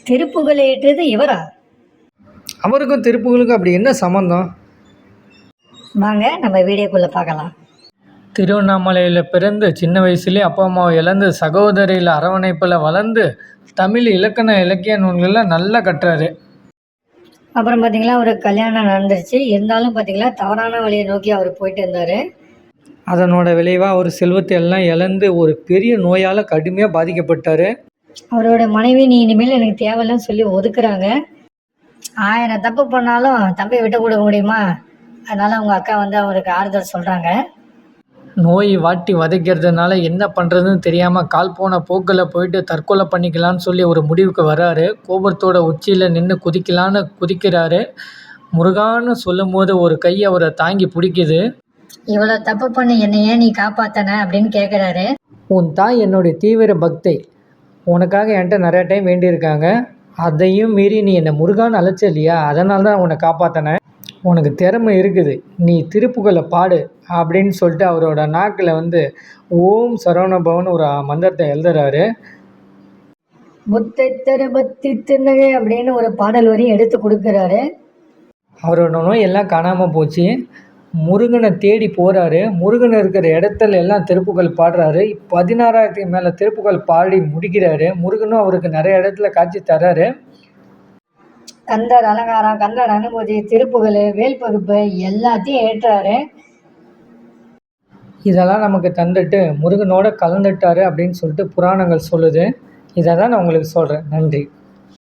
திருப்புகளை ஏற்றது இவரா? அவருக்கும் திருப்புகளுக்கும் அப்படி என்ன சம்மந்தம்? வாங்க நம்ம வீடியோக்குள்ளே பார்க்கலாம். திருவண்ணாமலையில் பிறந்து சின்ன வயசுலேயே அப்பா அம்மாவை இழந்து சகோதரியில் அரவணைப்பில் வளர்ந்து தமிழ் இலக்கண இலக்கிய நூல்களில் நல்லா கட்டுறாரு. அப்புறம் பார்த்தீங்களா அவருக்கு கல்யாணம் நடந்துருச்சு. இருந்தாலும் பார்த்தீங்களா தவறான வழியை நோக்கி அவர் போயிட்டு இருந்தார். அதனோட விளைவாக அவர் செல்வத்தை எல்லாம் இழந்து ஒரு பெரிய நோயால் கடுமையாக பாதிக்கப்பட்டார். அவரோட மனைவி நீ இனிமேல் எனக்கு தேவையில்லைன்னு சொல்லி ஒதுக்குறாங்க. 1000 தப்பு பண்ணாலும் தம்பி விட்டு கொடுக்க முடியுமா? அதனால் அவங்க அக்கா வந்து அவருக்கு ஆறுதல் சொல்கிறாங்க. நோய் வாட்டி வதைக்கிறதுனால என்ன பண்ணுறதுன்னு தெரியாமல் கால் போன போக்கில் போயிட்டு தற்கொலை பண்ணிக்கலான்னு சொல்லி ஒரு முடிவுக்கு வர்றாரு. கோபத்தோட உச்சியில் நின்று குதிக்கலான்னு குதிக்கிறாரு. முருகான்னு சொல்லும் போது ஒரு கை அவரை தாங்கி பிடிக்குது. இவ்வளோ தப்பு பண்ணி என்னை ஏன் நீ காப்பாத்தன அப்படின்னு கேட்குறாரு. உன் தாய் என்னுடைய தீவிர பக்தை, உனக்காக என்கிட்ட நிறையா டைம் வேண்டியிருக்காங்க. அதையும் மீறி நீ என்னை முருகான்னு அழைச்ச இல்லையா, அதனால தான் உன்னை காப்பாற்றினேன். உனக்கு திறமை இருக்குது, நீ திருப்புகளை பாடு அப்படின்னு சொல்லிட்டு அவரோட நாக்கில் வந்து ஓம் சரவணபவன் ஒரு மந்திரத்தை எழுதுறாரு. புத்தை தரு பக்தி திருநகை அப்படின்னு ஒரு பாடல் வரையும் எடுத்து கொடுக்குறாரு. அவரோட நோய் எல்லாம் காணாமல் போச்சு. முருகனை தேடி போகிறாரு. முருகன் இருக்கிற இடத்துல எல்லாம் திருப்புகள் பாடுறாரு. 16,000க்கு மேலே திருப்புகள் பாடி முடிக்கிறாரு. முருகனும் அவருக்கு நிறைய இடத்துல காட்சி தர்றாரு. கந்தர் அலங்காரம், கந்தர் அனுமதி, திருப்புகள், வேல் பகுப்பு எல்லாத்தையும் ஏற்றாரு. இதெல்லாம் நமக்கு தந்துட்டு முருகனோட கலந்துட்டாரு அப்படின்னு சொல்லிட்டு புராணங்கள் சொல்லுது. இதை தான் நான் உங்களுக்கு சொல்கிறேன். நன்றி.